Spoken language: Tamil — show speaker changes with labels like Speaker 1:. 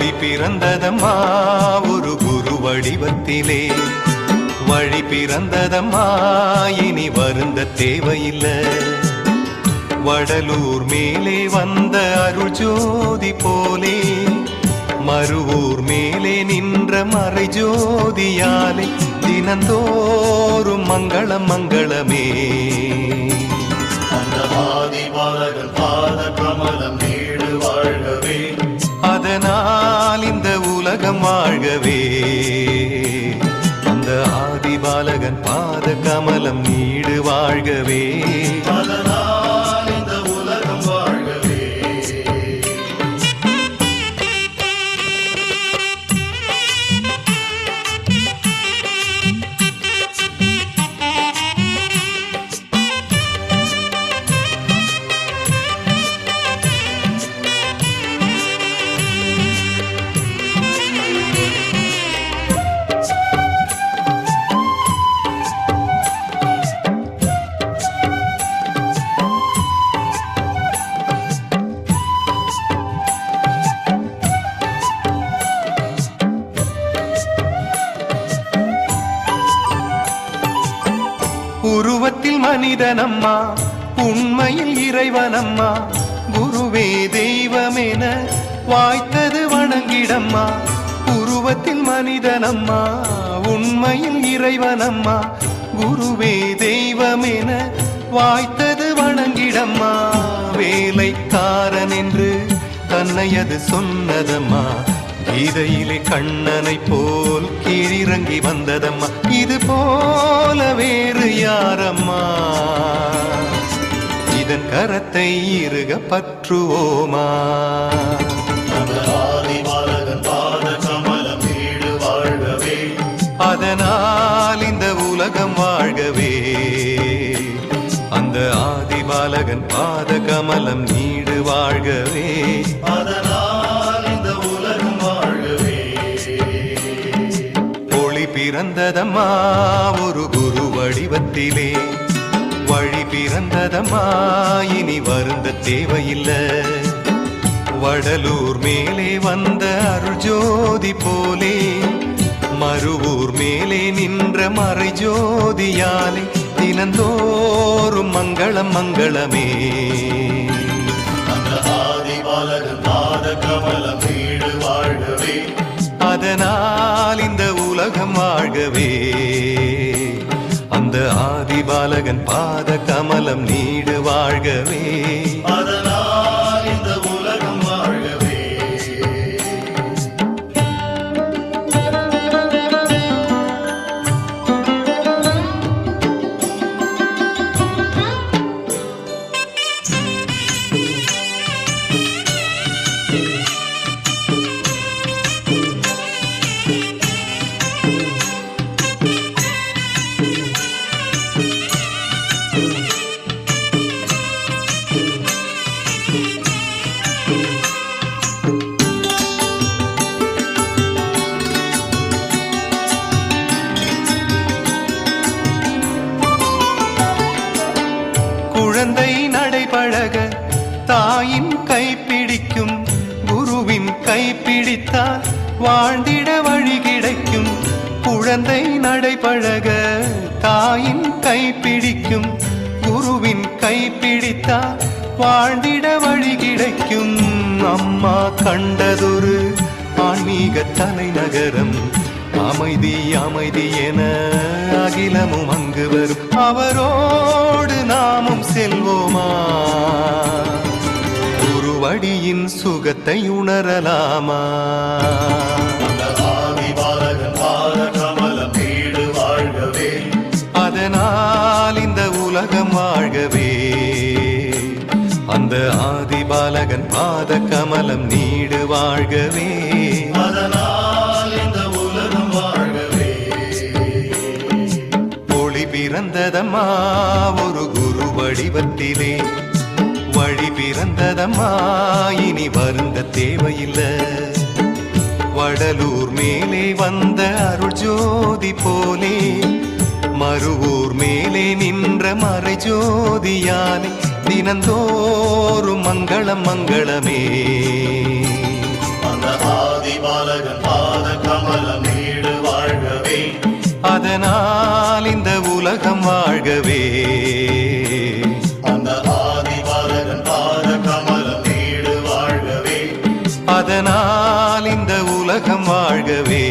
Speaker 1: ஒளி பிறந்ததம்மா ஒரு குரு வடிவத்திலே, வழி பிறந்ததம்மா இனி வருந்த தேவையில்லை. வடலூர் மேலே வந்த அருள் ஜோதி போலே, மறுவூர் மேலே நின்ற மறை ஜோதியாலே, தினந்தோறும் மங்களம் மங்களமே.
Speaker 2: அந்த ஆதிபாலகன் பாத கமலம் நீடு வாழ்கவே,
Speaker 1: அதனால் இந்த உலகம் வாழ்கவே. அந்த ஆதிபாலகன் பாத கமலம் நீடு வாழ்கவே,
Speaker 2: அதனால் இந்த உலகம் வாழ்கவே.
Speaker 1: உருவத்தில் மனிதனம்மா, உண்மையில் இறைவனம்மா, குருவே தெய்வமென வாய்த்தது வணங்கிடம்மா. உருவத்தில் மனிதனம்மா, உண்மையில் இறைவனம்மா, குருவே தெய்வமென வாய்த்தது வணங்கிடம்மா. வேலைக்காரன் என்று தன்னை அது சொன்னதம்மா, கீதையிலே கண்ணனை போல் கீழிறங்கி வந்ததம்மா. இது போல வேறு யாரம்மா, இதன் கரத்தை இறுக பற்றுவோமா.
Speaker 2: அந்த ஆதிபாலகன் பாத கமலம் நீடு வாழ்கவே,
Speaker 1: அதனால் இந்த உலகம் வாழ்கவே. அந்த ஆதிபாலகன் பாத கமலம் நீடு வாழ்கவே,
Speaker 2: அதனால் இந்த உலகம் வாழ்கவே.
Speaker 1: ஒளி பிறந்ததம்மா ஒரு குரு வடிவத்திலே, வழி பிறந்ததம்மா இனி வருந்த தேவையில்லை. வடலூர் மேலே வந்த அருள் ஜோதி போலே, மறுவூர் மேலே நின்ற மறை ஜோதியாலே, தினந்தோறும் மங்களம் மங்களமே.
Speaker 2: அந்த ஆதிபாலகன் பாத கமலம் நீடு வாழ்கவே,
Speaker 1: அதனால் இந்த உலகம் வாழ்கவே. அந்த ஆதிபாலகன் பாத கமலம் நீடு வாழ்கவே,
Speaker 2: அதனால் இந்த உலகம் வாழ்கவே.
Speaker 1: குழந்தை நடைபழக தாயின் கைப்பிடிக்கும், குருவின் கைப்பிடித்தால் வாழ்ந்திட வழி கிடைக்கும். குழந்தை நடைபழக தாயின் கைப்பிடிக்கும், குருவின் கைப்பிடித்தால் வாழ்ந்திட வழி கிடைக்கும். அம்மா கண்டதொரு ஆன்மீக தலைநகரம், அமைதி அமைதி என அகிலமும் அங்கு வரும். அவரோடு நாமும் செல்வோமா, குருவடியின் சுகத்தை உணரலாமா.
Speaker 2: அந்த ஆதிபாலகன் பாத கமலம் நீடு வாழ்கவே,
Speaker 1: அதனால் இந்த உலகம் வாழ்கவே. அந்த ஆதிபாலகன் பாத கமலம் நீடு வாழ்கவே,
Speaker 2: அதனால் இந்த உலகம் வாழ்கவே.
Speaker 1: ஒளி பிறந்ததம்மா ஒரு குரு வடிவத்திலே, வழி பிறந்ததம்மா இனி வருந்த தேவையில்லை. வடலூர் மேலே வந்த அருள் ஜோதி போலே, மறுவூர் மேலே நின்ற மறை ஜோதியாலே, தினந்தோறும் மங்களம் மங்களமே.
Speaker 2: அந்த ஆதி ஆதிபாலகன் பாத கமலம் நீடு வாழ்கவே
Speaker 1: அதனால் இந்த உலகம் வாழ்கவே
Speaker 2: அந்த ஆதிபாலகன் பாத கமலம் நீடு வாழ்கவே
Speaker 1: அதனால் இந்த உலகம் வாழ்கவே